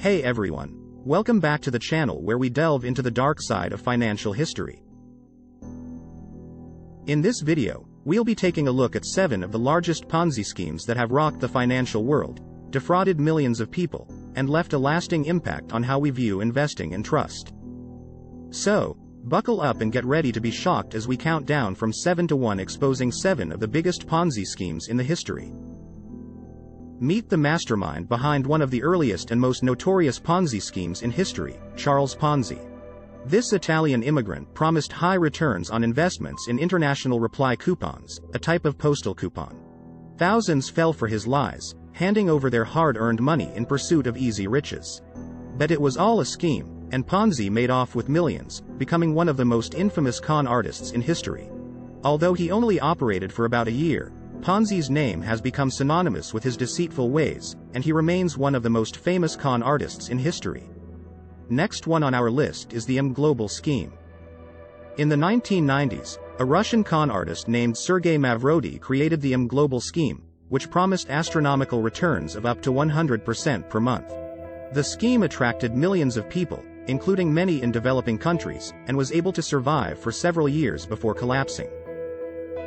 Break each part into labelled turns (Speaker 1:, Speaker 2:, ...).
Speaker 1: Hey everyone, welcome back to the channel where we delve into the dark side of financial history. In this video, we'll be taking a look at 7 of the largest Ponzi schemes that have rocked the financial world, defrauded millions of people, and left a lasting impact on how we view investing and trust. So, buckle up and get ready to be shocked as we count down from 7 to 1, exposing 7 of the biggest Ponzi schemes in the history. Meet the mastermind behind one of the earliest and most notorious Ponzi schemes in history, Charles Ponzi. This Italian immigrant promised high returns on investments in international reply coupons, a type of postal coupon. Thousands fell for his lies, handing over their hard-earned money in pursuit of easy riches. But it was all a scheme, and Ponzi made off with millions, becoming one of the most infamous con artists in history. Although he only operated for about a year, Ponzi's name has become synonymous with his deceitful ways, and he remains one of the most famous con artists in history. Next one on our list is the Global scheme. In the 1990s, a Russian con artist named Sergei Mavrodi created the Global scheme, which promised astronomical returns of up to 100% per month. The scheme attracted millions of people, including many in developing countries, and was able to survive for several years before collapsing.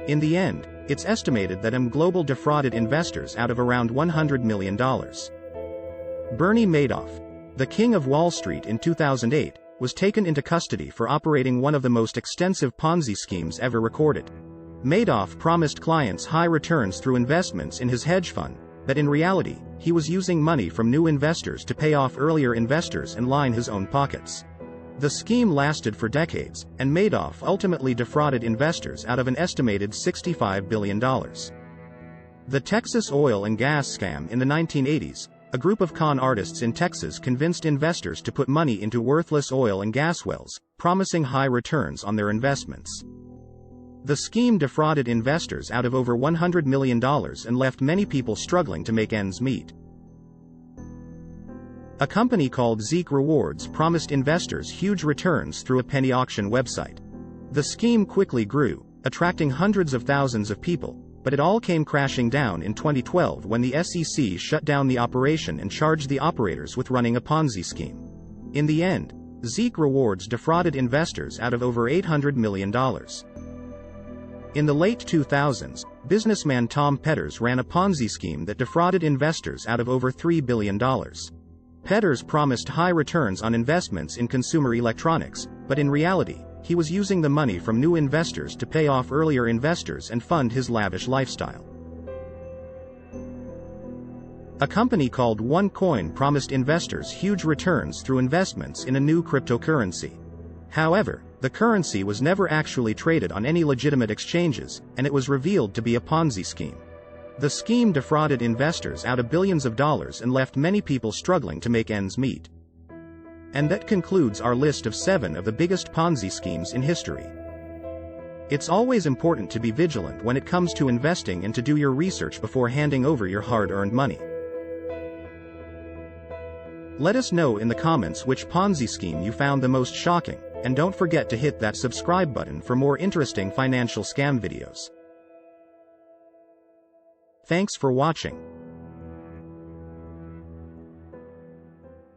Speaker 1: In the end, it's estimated that Global defrauded investors out of around $100 million. Bernie Madoff, the king of Wall Street in 2008, was taken into custody for operating one of the most extensive Ponzi schemes ever recorded. Madoff promised clients high returns through investments in his hedge fund, but in reality, he was using money from new investors to pay off earlier investors and line his own pockets. The scheme lasted for decades, and Madoff ultimately defrauded investors out of an estimated $65 billion. The Texas oil and gas scam in the 1980s, a group of con artists in Texas convinced investors to put money into worthless oil and gas wells, promising high returns on their investments. The scheme defrauded investors out of over $100 million and left many people struggling to make ends meet. A company called Zeek Rewards promised investors huge returns through a penny auction website. The scheme quickly grew, attracting hundreds of thousands of people, but it all came crashing down in 2012 when the SEC shut down the operation and charged the operators with running a Ponzi scheme. In the end, Zeek Rewards defrauded investors out of over $800 million. In the late 2000s, businessman Tom Petters ran a Ponzi scheme that defrauded investors out of over $3 billion. Petters promised high returns on investments in consumer electronics, but in reality, he was using the money from new investors to pay off earlier investors and fund his lavish lifestyle. A company called OneCoin promised investors huge returns through investments in a new cryptocurrency. However, the currency was never actually traded on any legitimate exchanges, and it was revealed to be a Ponzi scheme. The scheme defrauded investors out of billions of dollars and left many people struggling to make ends meet. And that concludes our list of 7 of the biggest Ponzi schemes in history. It's always important to be vigilant when it comes to investing and to do your research before handing over your hard-earned money. Let us know in the comments which Ponzi scheme you found the most shocking, and don't forget to hit that subscribe button for more interesting financial scam videos. Thanks for watching.